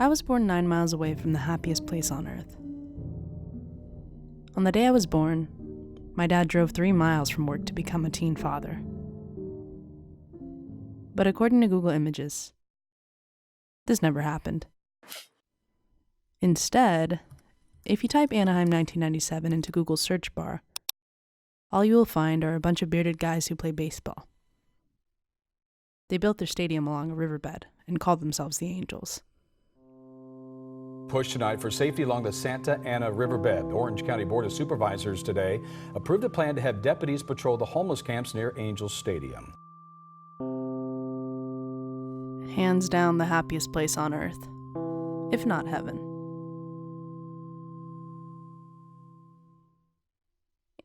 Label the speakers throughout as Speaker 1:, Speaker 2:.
Speaker 1: I was born 9 miles away from the happiest place on earth. On the day I was born, my dad drove 3 miles from work to become a teen father. But according to Google Images, this never happened. Instead, if you type Anaheim 1997 into Google's search bar, all you will find are a bunch of bearded guys who play baseball. They built their stadium along a riverbed and called themselves the Angels.
Speaker 2: Push tonight for safety along the Santa Ana riverbed. The Orange County Board of Supervisors today approved a plan to have deputies patrol the homeless camps near Angels Stadium.
Speaker 1: Hands down the happiest place on earth, if not heaven.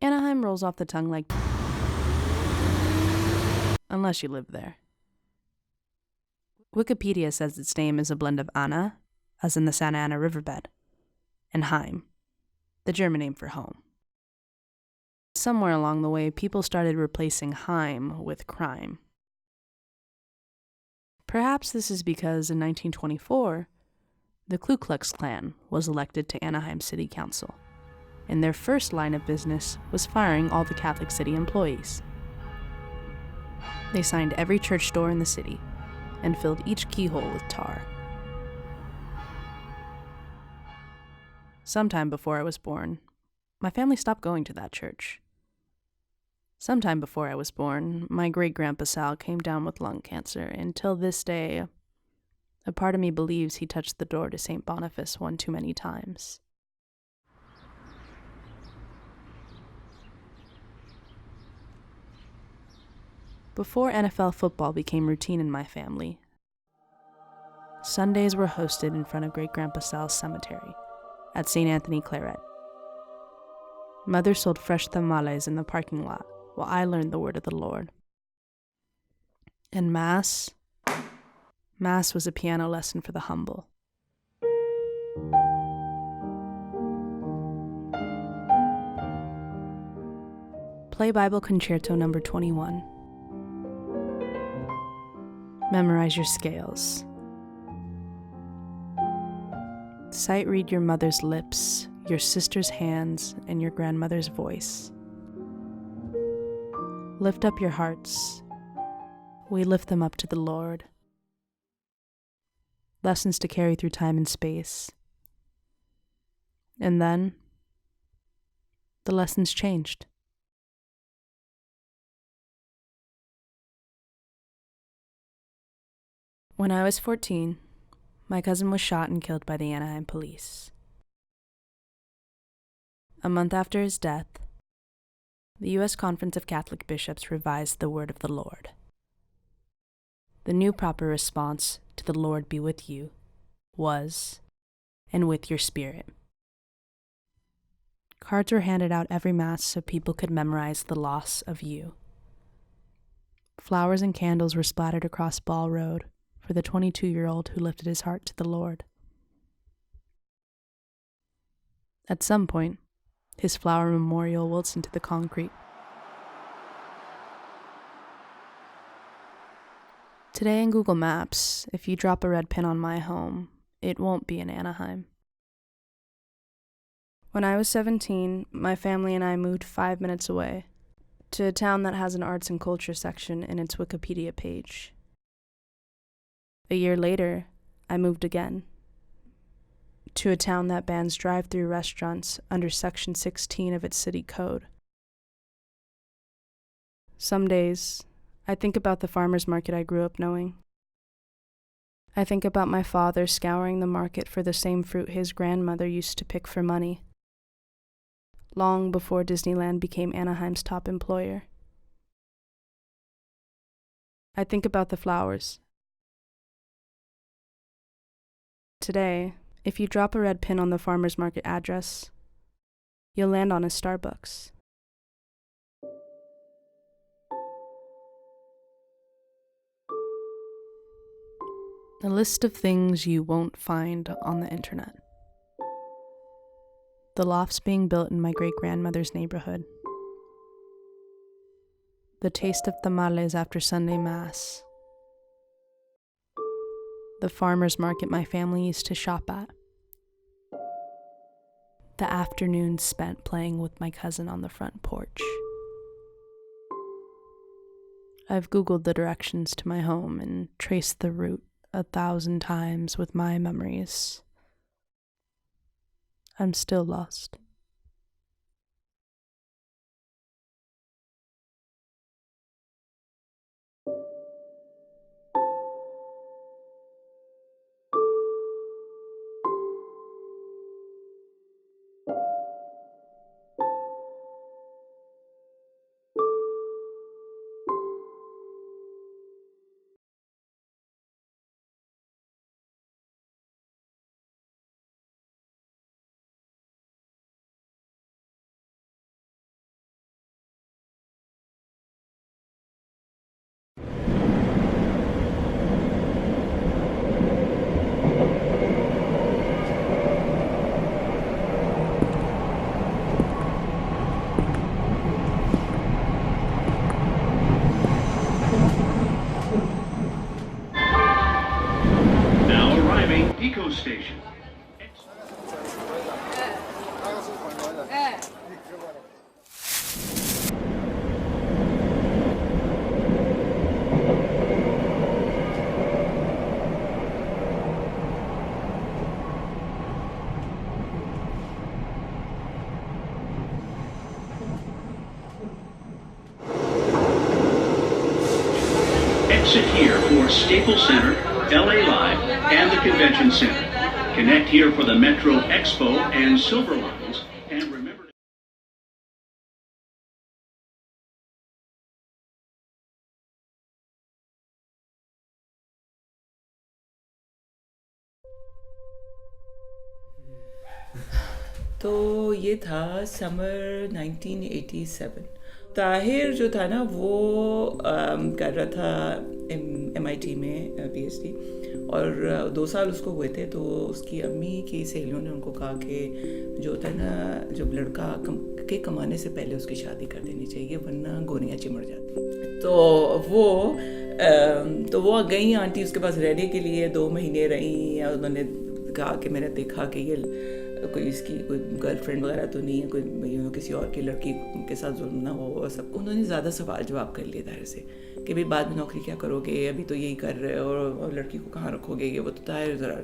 Speaker 1: Anaheim rolls off the tongue like unless you live there. Wikipedia says its name is a blend of Ana, as in the Santa Ana riverbed, and Heim, the German name for home. Somewhere along the way, people started replacing Heim with crime. Perhaps this is because in 1924, the Ku Klux Klan was elected to Anaheim City Council, and their first line of business was firing all the Catholic City employees. They signed every church door in the city and filled each keyhole with tar. Sometime before I was born, my family stopped going to that church. Sometime before I was born, my great-grandpa Sal came down with lung cancer, and till this day, a part of me believes he touched the door to St. Boniface one too many times. Before NFL football became routine in my family, Sundays were hosted in front of great-grandpa Sal's cemetery at St. Anthony Claret. Mother sold fresh tamales in the parking lot while I learned the word of the Lord. And Mass was a piano lesson for the humble. Play Bible Concerto number 21. Memorize your scales. Sight read your mother's lips, your sister's hands, and your grandmother's voice. Lift up your hearts. We lift them up to the Lord. Lessons to carry through time and space. And then, the lessons changed. When I was 14, my cousin was shot and killed by the Anaheim police. A month after his death, the U.S. Conference of Catholic Bishops revised the word of the Lord. The new proper response to "the Lord be with you" was, "and with your spirit." Cards were handed out every Mass so people could memorize the loss of you. Flowers and candles were splattered across Ball Road for the 22-year-old who lifted his heart to the Lord. At some point, his flower memorial wilts into the concrete. Today in Google Maps, if you drop a red pin on my home, it won't be in Anaheim. When I was 17, my family and I moved 5 minutes away to a town that has an arts and culture section in its Wikipedia page. A year later, I moved again to a town that bans drive-through restaurants under Section 16 of its city code. Some days, I think about the farmer's market I grew up knowing. I think about my father scouring the market for the same fruit his grandmother used to pick for money, long before Disneyland became Anaheim's top employer. I think about the flowers. Today, if you drop a red pin on the farmer's market address, you'll land on a Starbucks. A list of things you won't find on the internet. The lofts being built in my great-grandmother's neighborhood. The taste of tamales after Sunday Mass. the farmer's market my family used to shop at, the afternoons spent playing with my cousin on the front porch. I've Googled the directions to my home and traced the route 1,000 times with my memories. I'm still lost.
Speaker 3: Eco Station. Exit here for Staples Center, LA Live, and the Convention Center. Connect here for the Metro Expo and Silver Lines. And remember to...
Speaker 4: तो ये था summer 1987। Tahir जो था ना वो कर रहा था MIT में PhD, और 2 साल उसको हुए थे। तो उसकी अम्मी की सहेलियों ने उनको कहा कि जो होता है ना, जब लड़का के कमाने से पहले उसकी शादी कर देनी चाहिए, वरना गोरियाँ चिमड़ जाती। तो वो गई आंटी उसके पास रहने के लिए, 2 महीने रही। उन्होंने कहा कि मैंने देखा कि ये कोई इसकी कोई गर्लफ्रेंड वगैरह तो नहीं है, कोई किसी और की लड़की के साथ जुल्म ना हो और सब। उन्होंने ज़्यादा सवाल जवाब कर लिए ताहिर से कि भाई बाद में नौकरी क्या करोगे, अभी तो यही कर रहे हो, और लड़की को कहाँ रखोगे, ये वो। तो ताहिर ज़रा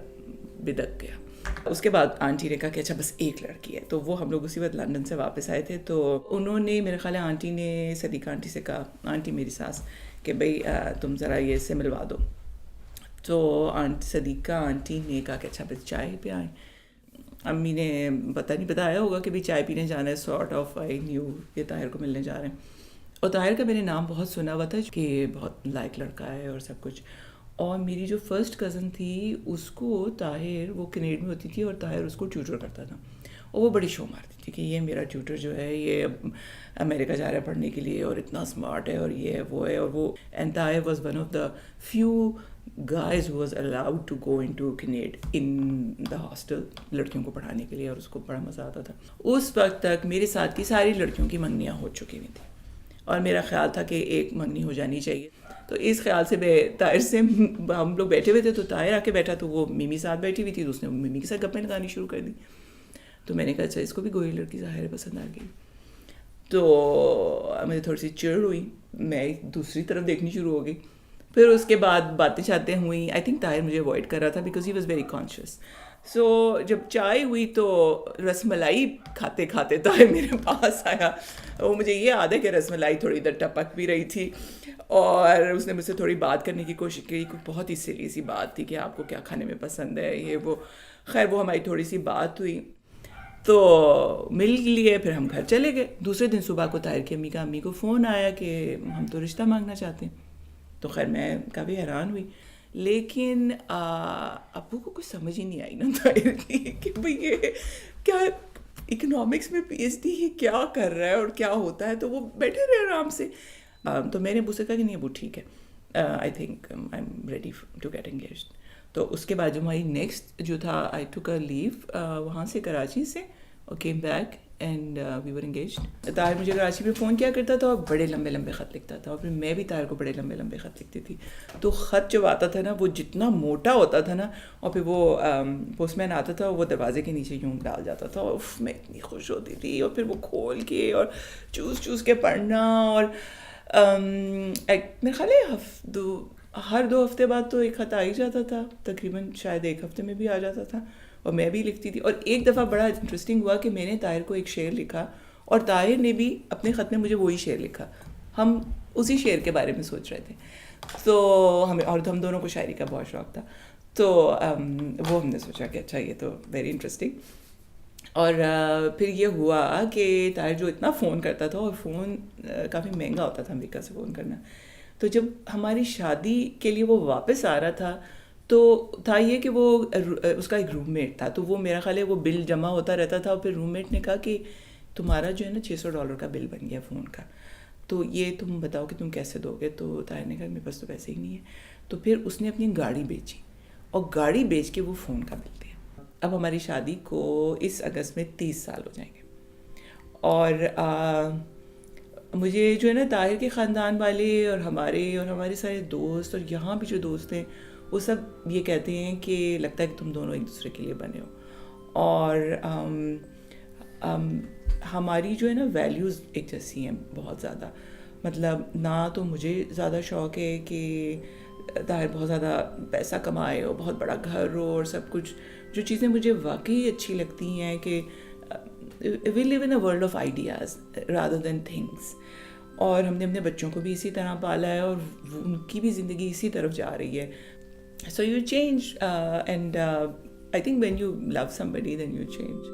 Speaker 4: बिदक गया। उसके बाद आंटी ने कहा कि अच्छा बस एक लड़की है। तो वो हम लोग उसी वक्त लंदन से वापस आए थे। तो उन्होंने, मेरे ख्याल है आंटी ने सदीका आंटी से कहा, आंटी मेरी सास, कि भाई तुम ज़रा ये से मिलवा दो। तो सदीका आंटी ने कहा कि अच्छा बस चाय पे आए। अम्मी ने पता नहीं बताया होगा कि भी चाय पीने जाना है, सॉर्ट ऑफ आई न्यू ये ताहिर को मिलने जा रहे हैं। और ताहिर का मैंने नाम बहुत सुना हुआ था कि बहुत लायक लड़का है और सब कुछ। और मेरी जो फर्स्ट कज़न थी उसको ताहिर, वो कनेडा में होती थी और ताहिर उसको ट्यूटर करता था, और वो बड़ी शो मारती थी कि ये मेरा ट्यूटर जो है ये अमेरिका जा रहा है पढ़ने के लिए और इतना स्मार्ट है और ये है वो है और वो। And Tahir was one of the few guys who was allowed to go into Canada in the hostel, लड़कियों को पढ़ाने के लिए, और उसको बड़ा मज़ा आता था। उस वक्त तक मेरे साथ की सारी लड़कियों की मंगनियाँ हो चुकी हुई थी और मेरा ख्याल था कि एक मंगनी हो जानी चाहिए। तो इस ख्याल से ताहिर से हम लोग बैठे हुए थे। तो ताहिर आके बैठा, तो वो मिमी साथ बैठी हुई थी, तो उसने मिमी के साथ गप्पें लगानी शुरू कर दी। तो मैंने कहा अच्छा इसको भी गोरी लड़की ज़ाहिर पसंद आ गई। तो मुझे थोड़ी सी चिड़ हुई, मैं दूसरी तरफ देखनी शुरू हो गई। फिर उसके बाद बातें शातें हुई। आई थिंक ताहिर मुझे अवॉइड कर रहा था because he was very conscious. So जब चाय हुई तो रसमलाई खाते खाते ताहिर मेरे पास आया। वो मुझे ये याद है कि रसमलाई थोड़ी इधर टपक भी रही थी, और उसने मुझसे थोड़ी बात करने की कोशिश की। कोई बहुत ही सिली सी बात थी कि आपको क्या खाने में पसंद है, ये वो। खैर वो हमारी थोड़ी सी बात हुई, तो मिल लिए। फिर हम घर चले गए। दूसरे दिन सुबह को ताहिर की अम्मी को फ़ोन आया कि हम तो रिश्ता मांगना चाहते हैं। तो खैर मैं काफ़ी हैरान हुई, लेकिन अब्बू को कुछ समझ ही नहीं आई ना ताहिर की कि भाई ये क्या इकोनॉमिक्स में PhD ही क्या कर रहा है और क्या होता है। तो वो बैठे रहे आराम से। तो मैंने अब्बू से कहा कि नहीं अब्बू ठीक है, I think I am ready to get engaged. तो उसके बाद जो हमारी नेक्स्ट जो था, आई टुक अ लीव वहाँ से, कराची से, और came back and we were engaged. Tahir मुझे कराची में फ़ोन किया करता था और बड़े लंबे लंबे ख़त लिखता था, और फिर मैं भी ताहिर को बड़े लंबे लंबे ख़त लिखती थी। तो ख़त जब आता था ना वो जितना मोटा होता था ना, और फिर वो पोस्टमैन आता था, वो दरवाजे के नीचे यूँ डाल जाता था, और मैं इतनी खुश होती थी, और फिर वो खोल के और चूस के पढ़ना। और मेरे ख्याल है हर 2 हफ्ते बाद तो एक ख़त आ ही जाता था, तकरीबन शायद 1 हफ्ते में भी आ जाता था, और मैं भी लिखती थी। और एक दफ़ा बड़ा इंटरेस्टिंग हुआ कि मैंने ताहिर को एक शेर लिखा और ताहिर ने भी अपने ख़त में मुझे वही शेर लिखा। हम उसी शेर के बारे में सोच रहे थे, तो हम दोनों को शायरी का बहुत शौक़ था, तो वो हमने सोचा कि अच्छा ये तो वेरी इंटरेस्टिंग। और फिर ये हुआ कि ताहिर जो इतना फ़ोन करता था, और फ़ोन काफ़ी महंगा होता था अमेरिका से फ़ोन करना, तो जब हमारी शादी के लिए वो वापस आ रहा था तो था ये कि वो उसका एक रूममेट था, तो वो मेरा ख्याल है वो बिल जमा होता रहता था, और फिर रूममेट ने कहा कि तुम्हारा जो है ना $600 का बिल बन गया फ़ोन का, तो ये तुम बताओ कि तुम कैसे दोगे। तो ताहिर ने कहा मेरे पास तो पैसे ही नहीं है। तो फिर उसने अपनी गाड़ी बेची, और गाड़ी बेच के वो फ़ोन का बिल दिया। अब हमारी शादी को इस अगस्त में 30 साल हो जाएंगे, और मुझे जो है ना ताहिर के ख़ानदान वाले और हमारे सारे दोस्त और यहाँ भी जो दोस्त हैं वो सब ये कहते हैं कि लगता है कि तुम दोनों एक दूसरे के लिए बने हो। और हमारी जो है ना वैल्यूज़ एक जैसी हैं बहुत ज़्यादा। मतलब ना तो मुझे ज़्यादा शौक़ है कि ताहिर बहुत ज़्यादा पैसा कमाए और बहुत बड़ा घर हो और सब कुछ, जो चीज़ें मुझे वाकई अच्छी लगती हैं कि we live in a world of ideas rather than things. और हमने अपने बच्चों को भी इसी तरह पाला है, और उनकी भी ज़िंदगी इसी तरफ जा रही है। So you change, and I think when you love somebody, then you change.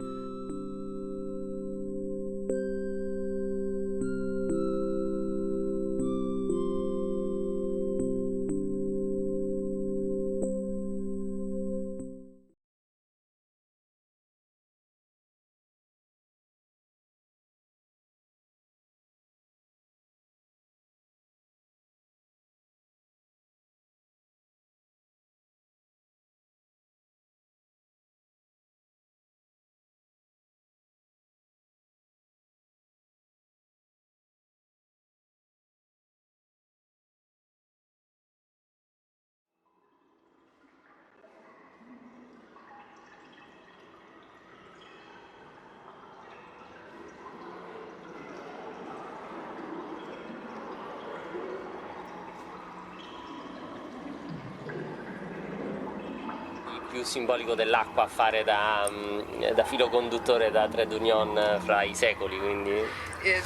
Speaker 5: Più simbolico dell'acqua a fare da filo conduttore da trade union fra i secoli, quindi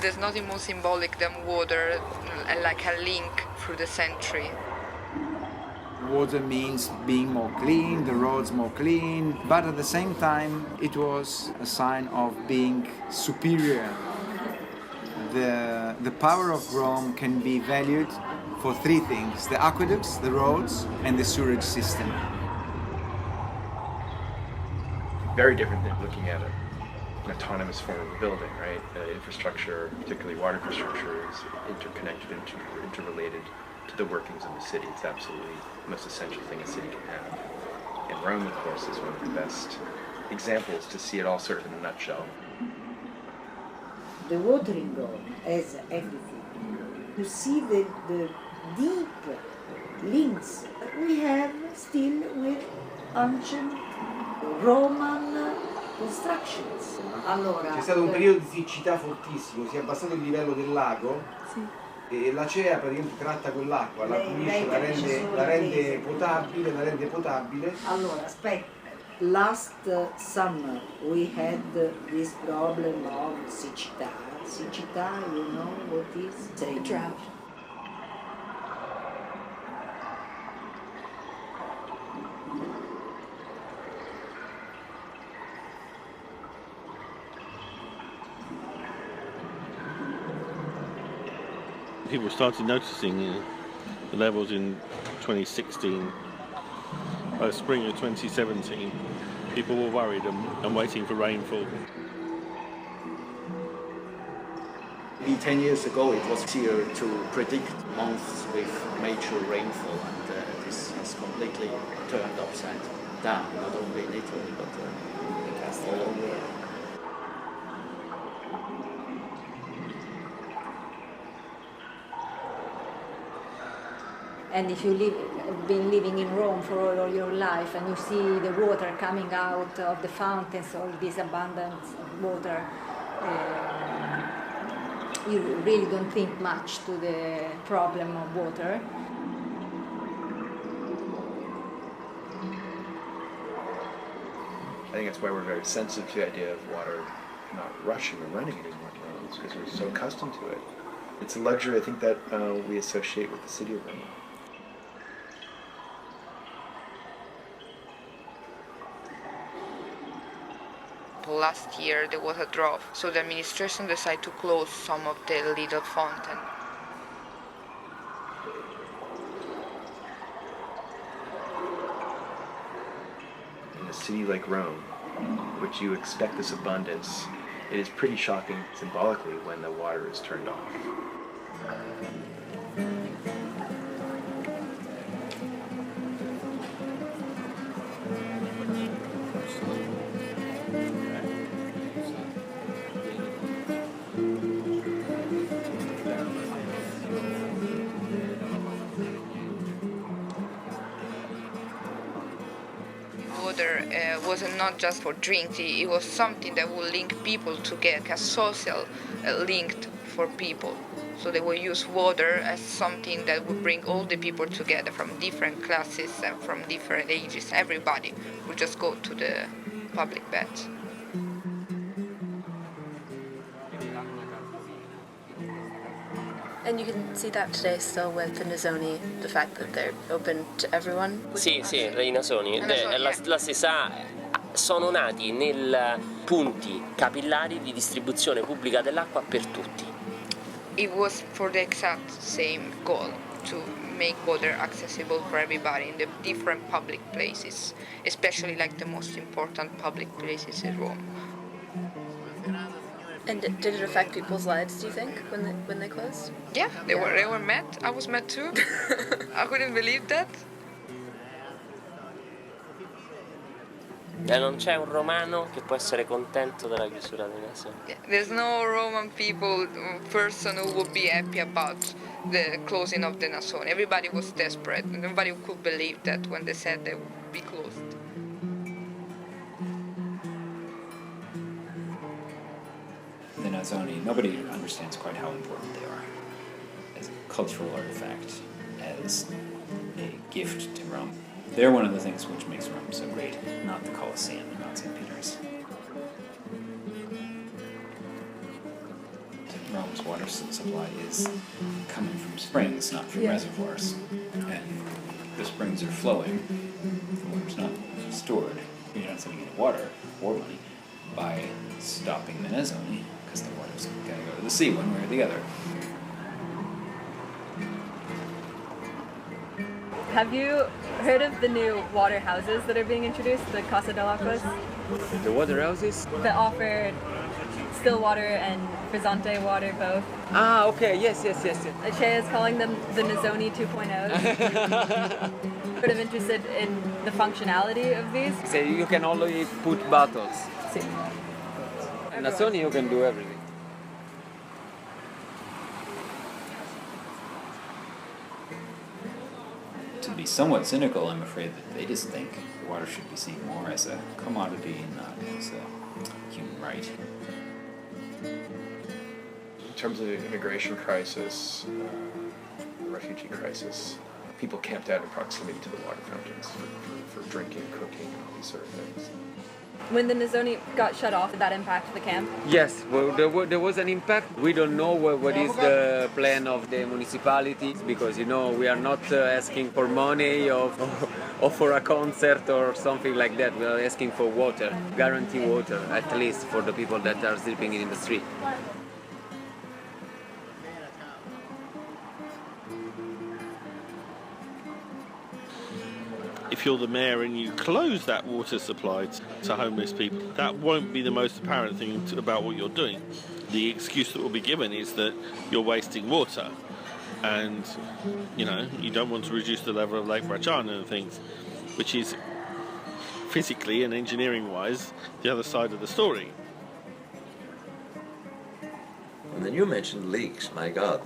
Speaker 6: there's nothing more symbolic than water, like a link through the century.
Speaker 7: Water means being more clean, the roads more clean, but at the same time it was a sign of being superior. The power of Rome can be valued for 3 things: the aqueducts, the roads, and the sewerage system.
Speaker 8: Very different than looking at an autonomous form of a building, right? Infrastructure, particularly water infrastructure, is interconnected, interrelated to the workings of the city. It's absolutely the most essential thing a city can have. And Rome, of course, is one of the best examples to see it all sort of in a nutshell.
Speaker 9: The watering Rome has everything. You see the deep links we have still with ancient Roman constructions. Allora,
Speaker 10: c'è stato un periodo di siccità fortissimo, si è abbassato il livello del lago, sì, e l'ACEA praticamente tratta quell'acqua, la pulisce, la rende potabile.
Speaker 9: Allora, aspetta, last summer we had this problem of siccità. Siccità, you know what is? Drought.
Speaker 11: People started noticing the levels in 2016. By the spring of 2017, people were worried and waiting for rainfall.
Speaker 12: 10 years ago, it was easier to predict months with major rainfall, and this has completely turned upside down, not only in Italy, but all over.
Speaker 13: And if you've been living in Rome for all your life and you see the water coming out of the fountains, all this abundance of water, you really don't think much to the problem of water.
Speaker 8: I think that's why we're very sensitive to the idea of water not rushing or running anymore in roads, because we're so accustomed to it. It's a luxury, I think, that we associate with the city of Rome.
Speaker 6: Last year there was a drought, so the administration decided to close some of the little fountains.
Speaker 8: In a city like Rome, which you expect this abundance, it is pretty shocking symbolically when the water is turned off.
Speaker 6: Water was not just for drinking, it was something that would link people together, a social link for people. So they would use water as something that would bring all the people together from different classes and from different ages. Everybody would just go to the public baths.
Speaker 1: And you can see that today still with the Nasoni, the fact that they're open to everyone?
Speaker 5: Sì, i Nasoni. È la stessa. Sono nati nei punti capillari di distribuzione pubblica dell'acqua per tutti.
Speaker 6: It was for the exact same goal, to make water accessible for everybody in the different public places, especially like the most important public places in Rome.
Speaker 1: And did it affect people's lives, do you think, when they closed?
Speaker 6: Yeah, they were mad. I was mad too. I couldn't believe that.
Speaker 5: E non c'è un romano che può essere contento della chiusura dei Nasoni.
Speaker 6: Yeah, there's no Roman person who would be happy about the closing of the Nasoni. Everybody was desperate. Nobody could believe that when they said they would be closed.
Speaker 14: The Nasoni, nobody understands quite how important they are as a cultural artifact, as a gift to Rome. They're one of the things which makes Rome so great, not the Colosseum and not St. Peter's. Rome's water supply is coming from springs, not from reservoirs. And the springs are flowing, the water's not stored. You're not saving any water or money by stopping the Nasoni, because the water's going to go to the sea one way or the other.
Speaker 15: Have you heard of the new water houses that are being introduced, the Casa dell'Acqua?
Speaker 16: The water houses?
Speaker 15: That offer still water and frizzante water both.
Speaker 16: Ah, okay, yes.
Speaker 15: Acea is calling them the Nasoni 2.0. Sort of interested in the functionality of these.
Speaker 16: So you can only put bottles.
Speaker 15: Sí.
Speaker 16: Nasoni you can do everything.
Speaker 14: To be somewhat cynical, I'm afraid that they just think water should be seen more as a commodity and not as a human right.
Speaker 8: In terms of the immigration crisis, the refugee crisis, people camped out in proximity to the water fountains for drinking, cooking, and all these sort of things.
Speaker 15: When the Nasoni got shut off, did that impact the camp?
Speaker 16: Yes, well, there was an impact. We don't know what is the plan of the municipality, because, you know, we are not asking for money or for a concert or something like that. We are asking for water, guarantee water, at least for the people that are sleeping in the street.
Speaker 11: If you're the mayor and you close that water supply to homeless people, that won't be the most apparent thing about what you're doing. The excuse that will be given is that you're wasting water, and you know, you don't want to reduce the level of Lake Bracciano and things, which is physically and engineering wise the other side of the story.
Speaker 17: And then you mentioned leaks. My God,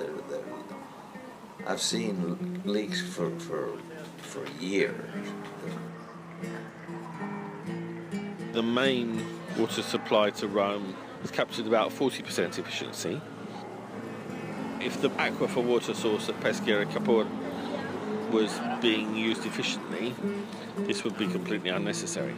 Speaker 17: I've seen leaks for years.
Speaker 11: The main water supply to Rome has captured about 40% efficiency. If the aquifer water source at Peschiera Capua was being used efficiently, this would be completely unnecessary.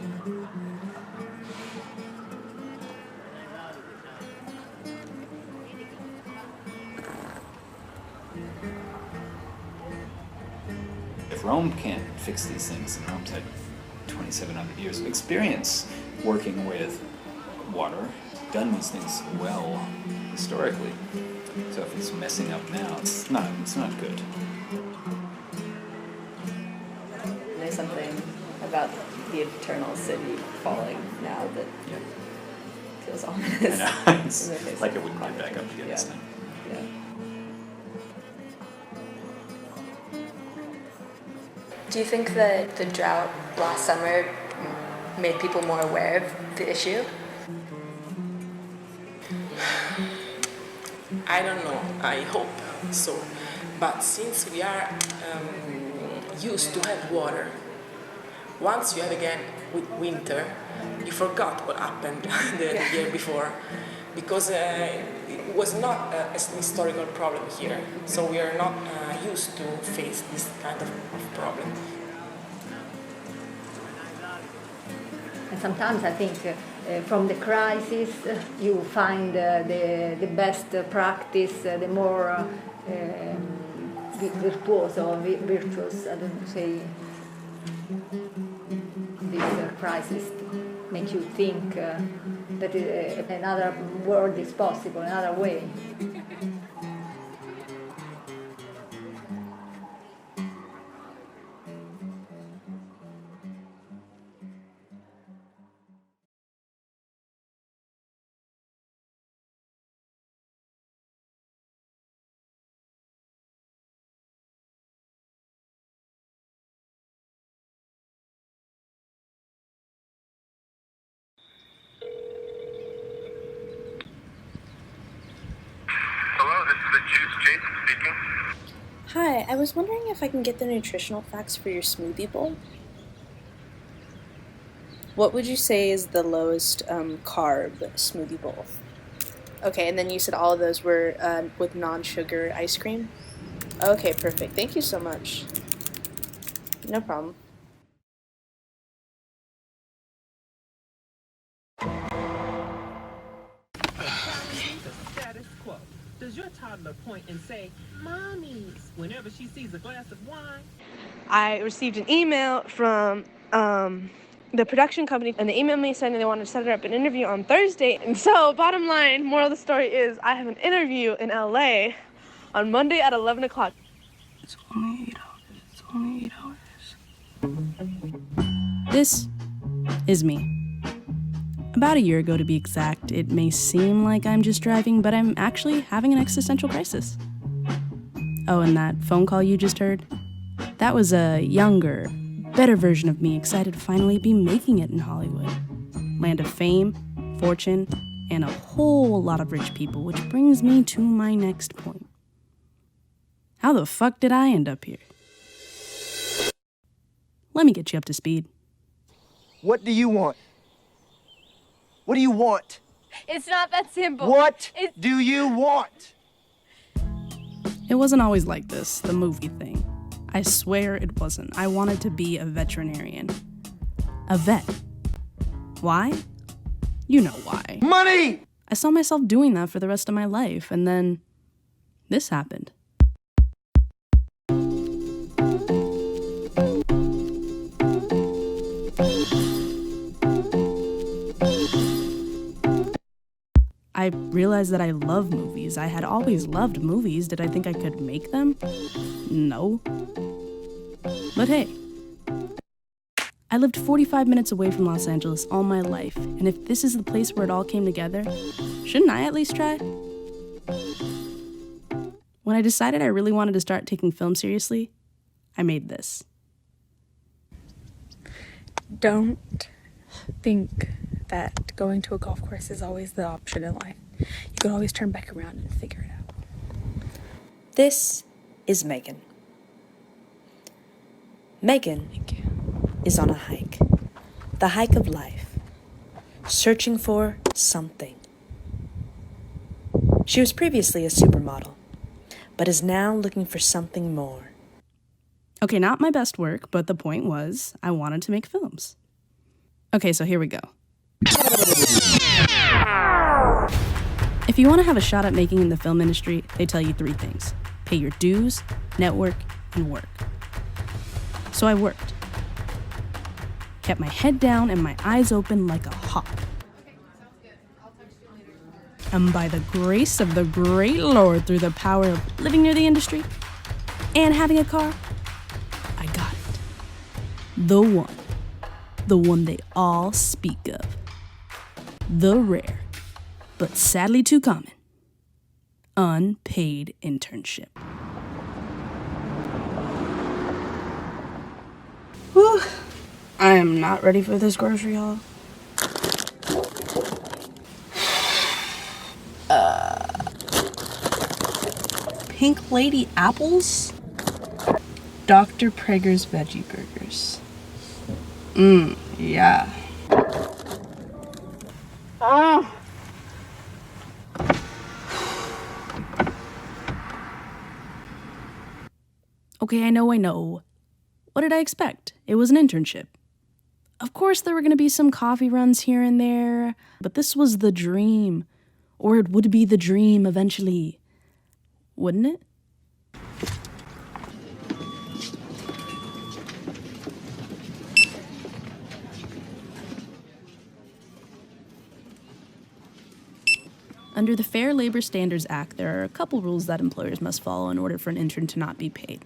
Speaker 14: If Rome can't fix these things, and Rome's had 2,700 years of experience working with water, done these things well historically. So if it's messing up now, it's not good.
Speaker 15: There's something about the eternal city falling now that feels ominous.
Speaker 14: I know. It's like it wouldn't get back up again this time.
Speaker 15: Yeah.
Speaker 18: Do you think that the drought last summer made people more aware of the issue?
Speaker 19: I don't know, I hope so. But since we are used to have water, once you have again with winter, you forgot what happened the year before, because it was not an historical problem here, so we are not used to face this kind of problem.
Speaker 13: And sometimes I think from the crisis you find the best practice, the more virtuoso or virtuous, I don't say, this crisis make you think that another world is possible, another way.
Speaker 20: Hi, I was wondering if I can get the nutritional facts for your smoothie bowl. What would you say is the lowest carb smoothie bowl? Okay, and then you said all of those were with non-sugar ice cream? Okay, perfect. Thank you so much. No problem.
Speaker 21: Does your toddler point and say, "Mommy," whenever she sees a glass of wine?
Speaker 22: I received an email from the production company, and they emailed me saying they wanted to set up an interview on Thursday. And so, bottom line, moral of the story is I have an interview in LA on Monday at 11 o'clock.
Speaker 1: It's only 8 hours. It's only 8 hours. This is me. About a year ago, to be exact, it may seem like I'm just driving, but I'm actually having an existential crisis. Oh, and that phone call you just heard? That was a younger, better version of me excited to finally be making it in Hollywood. Land of fame, fortune, and a whole lot of rich people, which brings me to my next point. How the fuck did I end up here? Let me get you up to speed.
Speaker 23: What do you want? What do you want?
Speaker 22: It's not that simple.
Speaker 23: What do you want?
Speaker 1: It wasn't always like this, the movie thing. I swear it wasn't. I wanted to be a veterinarian. A vet. Why? You know why.
Speaker 23: Money!
Speaker 1: I saw myself doing that for the rest of my life, and then this happened. I realized that I love movies. I had always loved movies. Did I think I could make them? No. But hey, I lived 45 minutes away from Los Angeles all my life, and if this is the place where it all came together, shouldn't I at least try? When I decided I really wanted to start taking film seriously, I made this.
Speaker 24: Don't think that going to a golf course is always the option in life. You can always turn back around and figure it out.
Speaker 20: This
Speaker 2: is Megan. Megan is on a hike, the hike of life, searching for something. She was previously a supermodel, but is now looking for something more.
Speaker 1: Okay, not my best work, but the point was I wanted to make films. Okay, so here we go. If you want to have a shot at making in the film industry, they tell you 3 things. Pay your dues, network, and work. So I worked. Kept my head down and my eyes open like a hawk. And by the grace of the great Lord, through the power of living near the industry and having a car, I got it. The one they all speak of. The rare, but sadly too common, unpaid internship. Whew. I am not ready for this grocery haul. Pink Lady apples? Dr. Prager's veggie burgers. Yeah. Oh. Okay, I know. What did I expect? It was an internship. Of course there were going to be some coffee runs here and there, but this was the dream. Or it would be the dream eventually. Wouldn't it? Under the Fair Labor Standards Act, there are a couple rules that employers must follow in order for an intern to not be paid.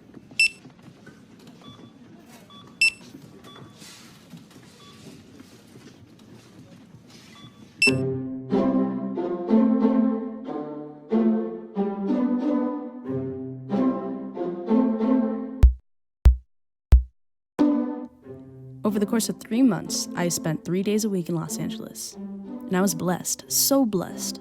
Speaker 1: Over the course of 3 months, I spent 3 days a week in Los Angeles. And I was blessed, so blessed.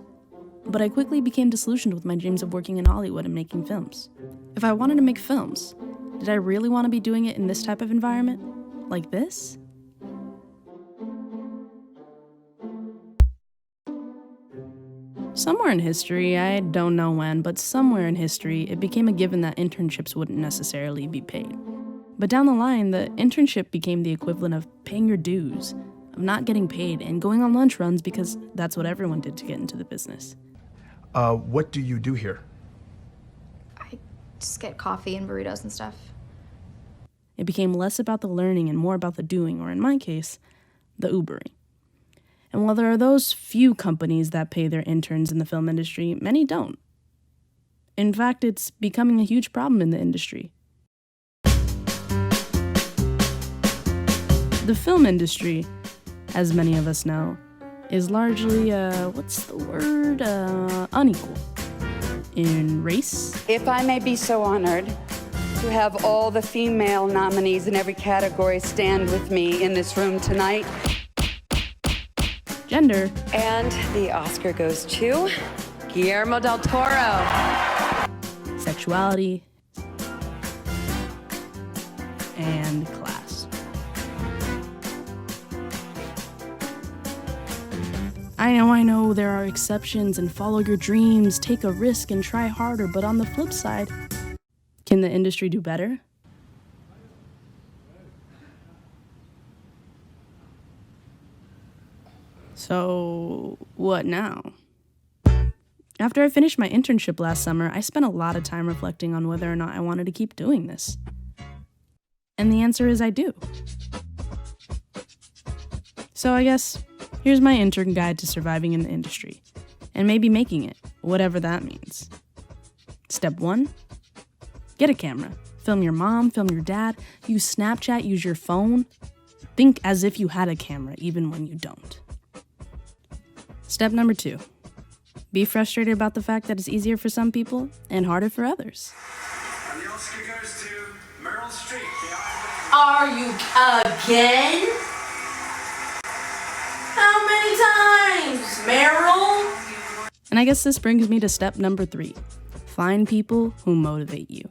Speaker 1: But I quickly became disillusioned with my dreams of working in Hollywood and making films. If I wanted to make films, did I really want to be doing it in this type of environment? Like this? Somewhere in history, I don't know when, but somewhere in history, it became a given that internships wouldn't necessarily be paid. But down the line, the internship became the equivalent of paying your dues, of not getting paid and going on lunch runs because that's what everyone did to get into the business.
Speaker 3: What do you do here?
Speaker 4: I just get coffee and burritos and stuff.
Speaker 1: It became less about the learning and more about the doing, or in my case, the Ubering. And while there are those few companies that pay their interns in the film industry, many don't. In fact, it's becoming a huge problem in the industry. The film industry, as many of us know, is largely, unequal. In race?
Speaker 7: If I may be so honored to have all the female nominees in every category stand with me in this room tonight.
Speaker 1: Gender.
Speaker 7: And the Oscar goes to Guillermo del Toro.
Speaker 1: Sexuality. And class. I know there are exceptions and follow your dreams, take a risk and try harder, but on the flip side, can the industry do better? So, what now? After I finished my internship last summer, I spent a lot of time reflecting on whether or not I wanted to keep doing this. And the answer is I do. So I guess here's my intern guide to surviving in the industry, and maybe making it, whatever that means. Step 1, get a camera. Film your mom, film your dad, use Snapchat, use your phone. Think as if you had a camera, even when you don't. Step number 2, be frustrated about the fact that it's easier for some people and harder for others.
Speaker 25: And the Oscar goes to Meryl Streep.
Speaker 1: Are you again? How many times, Meryl? And I guess this brings me to step number 3. Find people who motivate you.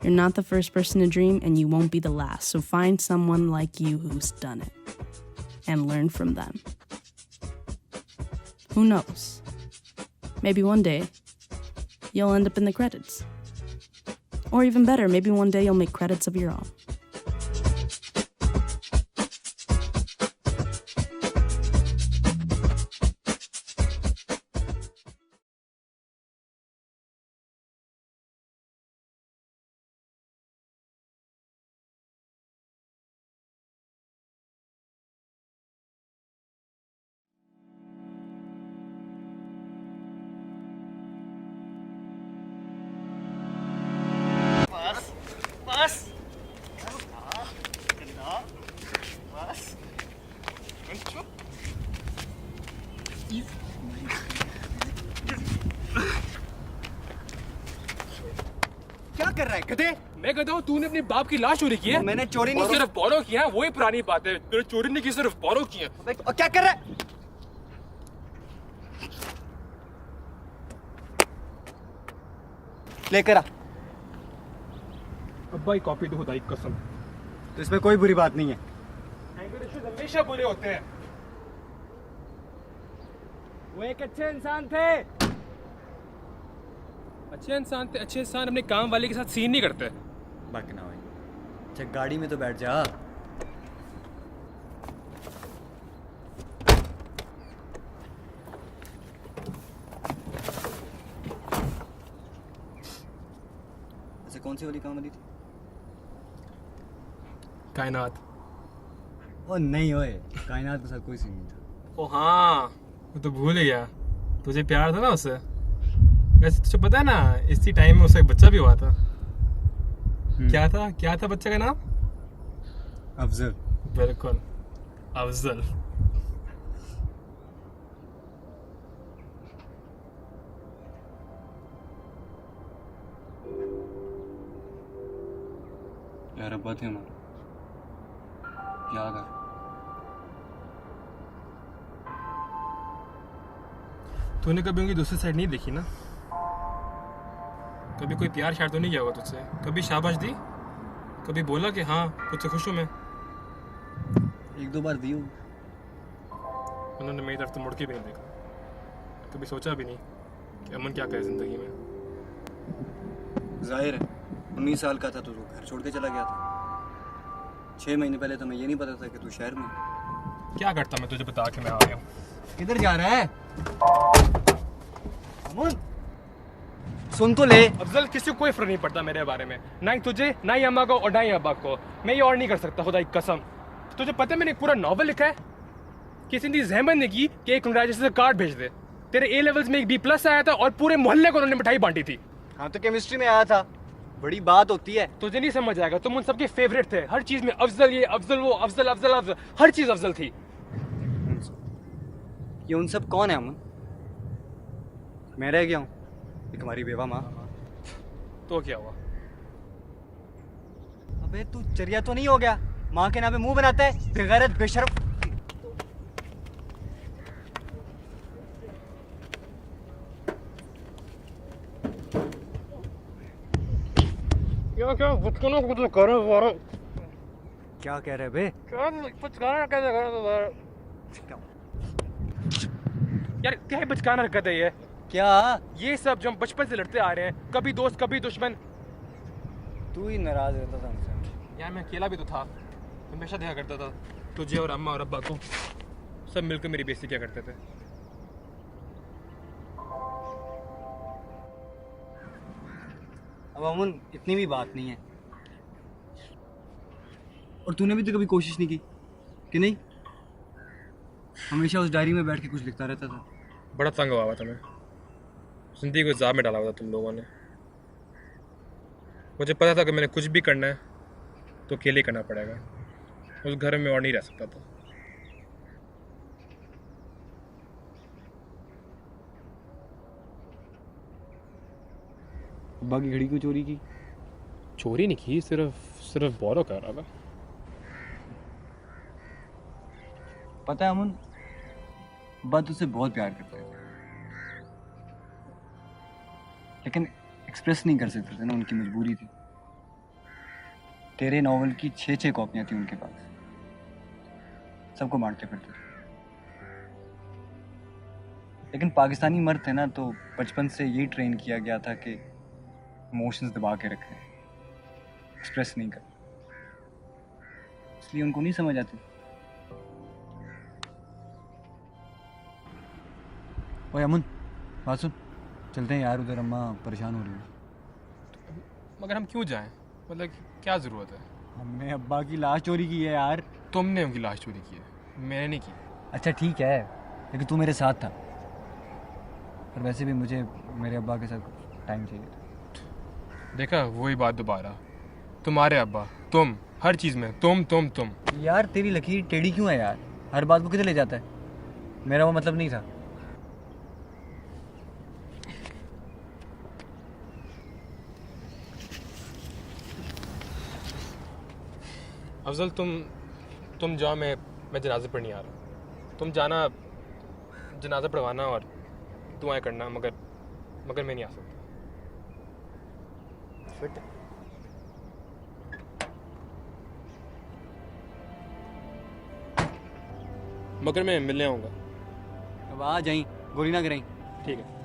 Speaker 1: You're not the first person to dream, and you won't be the last. So find someone like you who's done it and learn from them. Who knows? Maybe one day you'll end up in the credits. Or even better, maybe one day you'll make credits of your own.
Speaker 5: क्या कर रहा है गधे? मैं गधा हूँ, तूने अपने बाप की लाश चोरी की है? मैंने चोरी नहीं की, सिर्फ बोरो किया है, वही पुरानी बात है। तूने चोरी नहीं की, सिर्फ बोरो किया है। और क्या कर रहा है? लेकर आ। अब भाई कॉपी तो खुदा की कसम। तो इसमें कोई बुरी बात नहीं है। एंगर इश्यूज हमेशा बुरे होते हैं। वो एक अच्छे इंसान थे। अच्छे इंसान थे, अच्छे इंसान अपने काम वाले के साथ सीन नहीं करते।
Speaker 6: बाकी ना भाई, अच्छा गाड़ी में तो बैठ जा। अच्छा कौन सी वाली काम वाली थी?
Speaker 5: कायनात।
Speaker 6: ओ नहीं ओए, कायनात के साथ कोई सीन नहीं था।
Speaker 5: ओ हाँ, वो तो भूल ही गया। तुझे प्यार था ना उससे। वैसे तुझे पता है ना, इसी टाइम में उसका एक बच्चा भी हुआ था। क्या था बच्चे का नाम?
Speaker 6: अफजल।
Speaker 5: बिल्कुल, अफजल।
Speaker 6: यार अब्बा थे हमारे, याद आ।
Speaker 5: तूने कभी उनकी दूसरी साइड नहीं देखी ना? कभी कोई प्यार शायर तो नहीं किया होगा तुझसे? कभी शाबाश दी? कभी बोला कि हाँ तुझसे खुश हूँ मैं?
Speaker 6: एक दो बार दी हूँ।
Speaker 5: उन्होंने मेरी तरफ तो मुड़ के भी नहीं देखा। कभी सोचा भी नहीं कि अमन क्या करे जिंदगी में।
Speaker 6: जाहिर है 19 साल का था तो घर छोड़ के चला गया था। 6 महीने पहले तो मैं ये नहीं पता था कि तू शहर में।
Speaker 5: क्या करता मैं तुझे बता के मैं आ गया हूँ।
Speaker 6: किधर जा रहा है? अमन सुन तो ले।
Speaker 5: अफजल, किसी को कोई फर्क नहीं पड़ता मेरे बारे में, ना ही तुझे, ना ही अम्मा को और ना ही अब्बा को। मैं ये और नहीं कर सकता खुदा की कसम। तुझे पता है मैंने एक पूरा नॉवल लिखा है। किसी ने जहमत ने की कि एक कंग्रेचुलेशन कार्ड भेज दे। तेरे ए लेवल्स में एक B+ आया था और पूरे मोहल्ले को उन्होंने मिठाई बांटी थी।
Speaker 6: हाँ तो केमिस्ट्री में आया था, बड़ी बात होती है।
Speaker 5: तुझे नहीं समझ आएगा, तुम उन सबके फेवरेट थे। हर चीज में अफजल ये, अफजल वो, अफजल अफजल अफजल, हर चीज अफजल थी।
Speaker 6: ये उन सब कौन है अमन? मैं रह गया हूँ, एक हमारी बेवा माँ।
Speaker 5: तो क्या हुआ?
Speaker 6: अबे तू चरिया तो नहीं हो गया? माँ के नाम पे मुंह बनाता है, बेगैरत बेशर्म।
Speaker 5: क्या बचकाना कुछ कर रहे हो?
Speaker 6: क्या कह रहे बे?
Speaker 5: क्या बचकाना कैसे कर रहे हो? यार क्या है बचकाना हरकत है ये?
Speaker 6: क्या
Speaker 5: ये सब जो हम बचपन से लड़ते आ रहे हैं, कभी दोस्त कभी दुश्मन।
Speaker 6: तू ही नाराज रहता था मुझसे।
Speaker 5: यार मैं अकेला भी तो था, हमेशा देखा करता था तुझे और अम्मा और अब्बा को। सब मिलकर मेरी बेइज्जती किया करते थे।
Speaker 6: अब अमन इतनी भी बात नहीं है। और तूने भी तो कभी कोशिश नहीं की कि नहीं? हमेशा उस डायरी में बैठ के कुछ लिखता रहता था।
Speaker 5: बड़ा तंग हुआ था मैं, जिंदगी को जाम में डाला हुआ था तुम लोगों ने। मुझे पता था कि मैंने कुछ भी करना है तो अकेले करना पड़ेगा। उस घर में और नहीं रह सकता था।
Speaker 6: अब्बा की घड़ी को चोरी की?
Speaker 5: चोरी नहीं की, सिर्फ बोरो कर रहा था।
Speaker 6: पता है अमन, अब्बा तुझसे बहुत प्यार करते थे, लेकिन एक्सप्रेस नहीं कर सकते थे ना, उनकी मजबूरी थी। तेरे नॉवल की 6 कॉपियां थी उनके पास, सबको बांटते फिरते थे। लेकिन पाकिस्तानी मर्द थे ना, तो बचपन से यही ट्रेन किया गया था कि इमोशंस दबा के रखें, एक्सप्रेस नहीं कर, इसलिए उनको नहीं समझ आती। ओए अमन, बात सुन, चलते हैं यार उधर, अम्मा परेशान हो रही है।
Speaker 5: मगर हम क्यों जाएं? मतलब क्या ज़रूरत है?
Speaker 6: हमने अब्बा की लाश चोरी की है यार।
Speaker 5: तुमने उनकी लाश चोरी की है, मैंने नहीं की।
Speaker 6: अच्छा ठीक है, लेकिन तू मेरे साथ था, और वैसे भी मुझे मेरे अब्बा के साथ टाइम चाहिए था।
Speaker 5: देखा वही बात दोबारा, तुम्हारे अब्बा, तुम हर चीज़ में तुम।
Speaker 6: यार तेरी लकीर टेढ़ी क्यों है यार? हर बात को किधर ले जाता है? मेरा वो मतलब नहीं था।
Speaker 5: अफजल तुम जाओ, मैं जनाजे पर नहीं आ रहा। तुम जाना, जनाजा पढ़वाना और दुआएं करना, मगर मैं नहीं आ सकता। मगर मैं मिलने आऊँगा।
Speaker 6: अब आ जाई, गोली ना करें।
Speaker 5: ठीक है।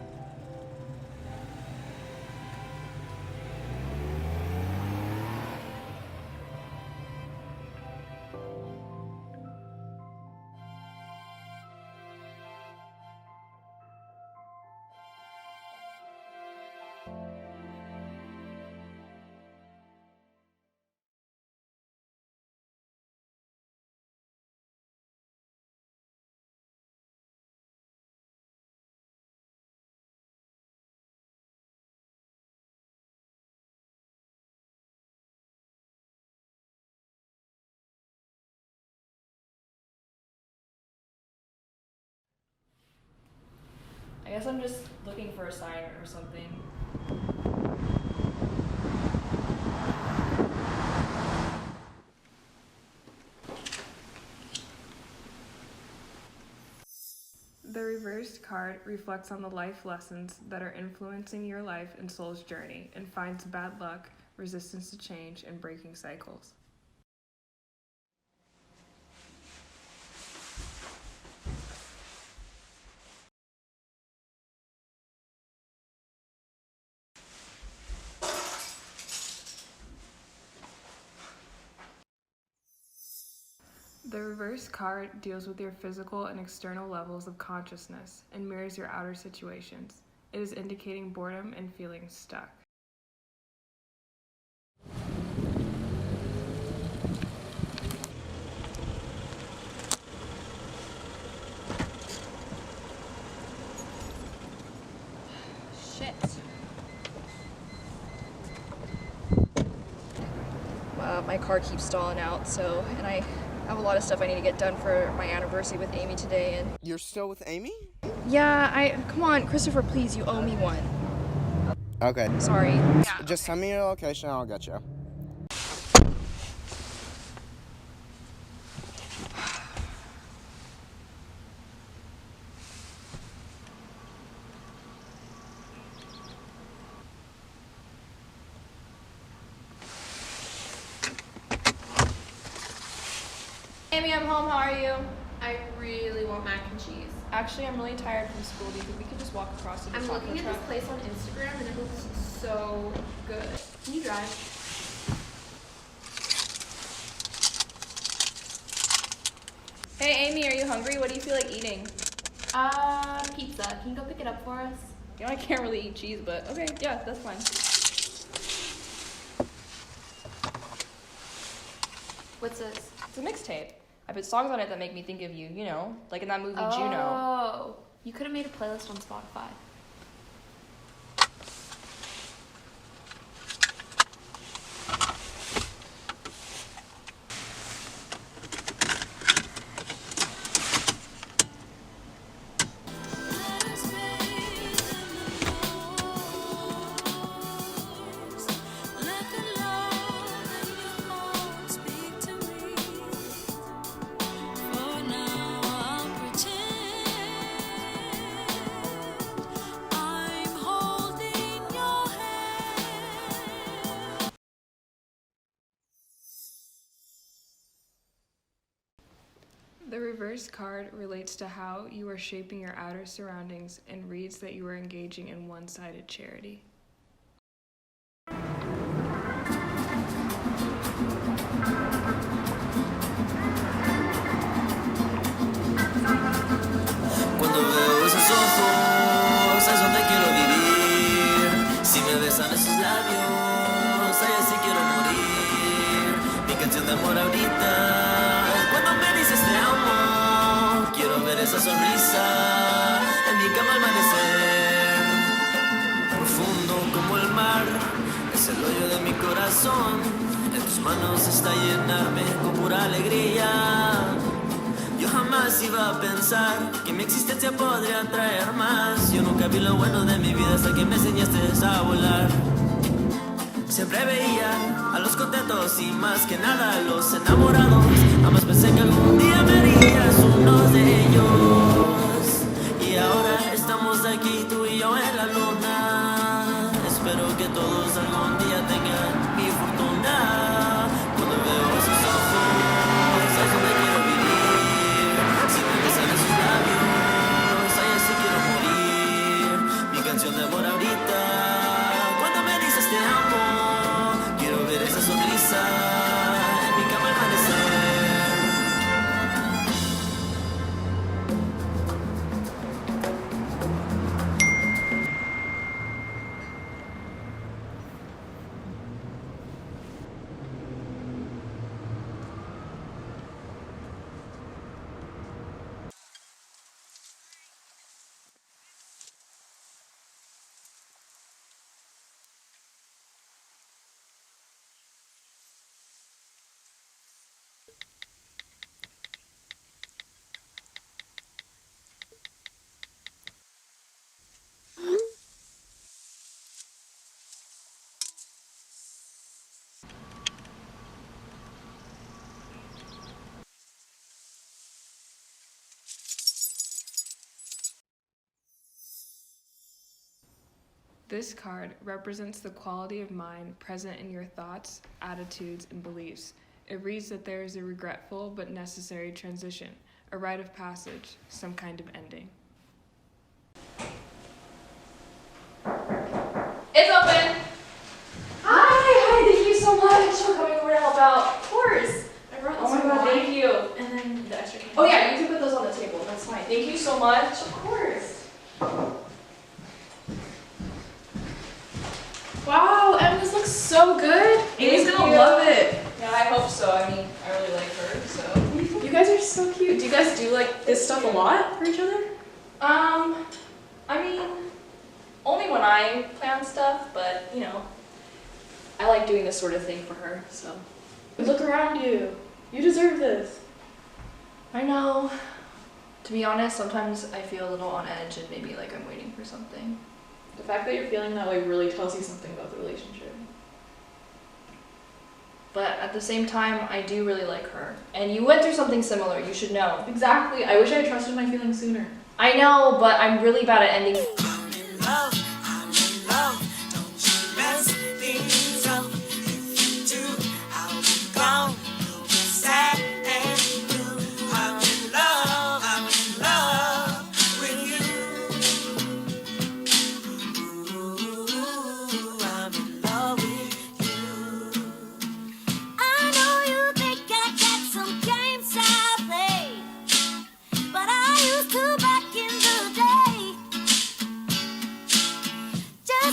Speaker 1: I guess I'm just looking for a sign or something.
Speaker 22: The reversed card reflects on the life lessons that are influencing your life and soul's journey and finds bad luck, resistance to change, and breaking cycles. The reverse card deals with your physical and external levels of consciousness and mirrors your outer situations. It is indicating boredom and feeling stuck.
Speaker 1: Shit. My car keeps stalling out, and I have a lot of stuff I need to get done for my anniversary with Amy today, and...
Speaker 8: You're still with Amy?
Speaker 1: Yeah, come on, Christopher, please, you owe me one.
Speaker 8: Okay.
Speaker 1: Sorry.
Speaker 8: Just send me your location and I'll get you.
Speaker 1: Amy, I'm home. How are you? I really want mac and cheese. Actually, I'm really tired from school. Do you think we could just walk across to the taco truck? I'm looking at this place on Instagram and it looks so good. Can you drive? Hey, Amy, are you hungry? What do you feel like eating?
Speaker 18: Pizza. Can you go pick it up for us?
Speaker 1: You know, I can't really eat cheese, but okay, yeah, that's fine.
Speaker 18: What's this?
Speaker 1: It's a mixtape. I put songs on it that make me think of you, you know, like in that movie Juno.
Speaker 18: Oh, you could have made a playlist on Spotify.
Speaker 9: The reverse card relates to how you are shaping your outer surroundings and reads that you are engaging in one-sided charity.
Speaker 10: Cuando veo esos ojos, es donde quiero vivir. Si me besan esos labios, ahí así quiero morir. Mi canción de amor ahorita, cuando me dices te amo, quiero ver esa sonrisa en mi cama al amanecer. Profundo como el mar, es el hoyo de mi corazón. En tus manos está llenarme con pura alegría. Yo jamás iba a pensar que mi existencia podría traer más. Yo nunca vi lo bueno de mi vida hasta que me enseñaste a volar. Siempre veía a los contentos y más que nada a los enamorados. Jamás pensé que algún día me harías uno de ellos. Y ahora estamos aquí tú y yo en la luna. Espero que todos algún día tengan mi fortuna. Cuando veo esos ojos, es donde quiero vivir. Si me besan esos labios, ahí así quiero morir. Mi canción de amor ahorita, cuando me dices te amo, quiero ver esa sonrisa en mi cama al amanecer.
Speaker 9: This card represents the quality of mind present in your thoughts, attitudes, and beliefs. It reads that there is a regretful but necessary transition, a rite of passage, some kind of ending.
Speaker 12: It's open! Hi, thank you so much for coming over to help out. Of course. I brought this. Oh my god, thank you. And then the extra candy. Oh yeah, you can put those on the table. That's fine. Thank you so much. Of course. Wow, Em, this looks so good. Amy's gonna love it. Yeah, I hope so. I mean, I really like her, so. You guys are so cute. Do you guys do like this stuff a lot for each other? I mean, only when I plan stuff, but you know, I like doing this sort of thing for her, so. Look around you. You deserve this. I know. To be honest, sometimes I feel a little on edge and maybe like I'm waiting for something. The fact that you're feeling that way really tells you something about the relationship. But at the same time, I do really like her. And you went through something similar, you should know. Exactly. I wish I had trusted my feelings sooner. I know, but I'm really bad at ending.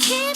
Speaker 16: Keep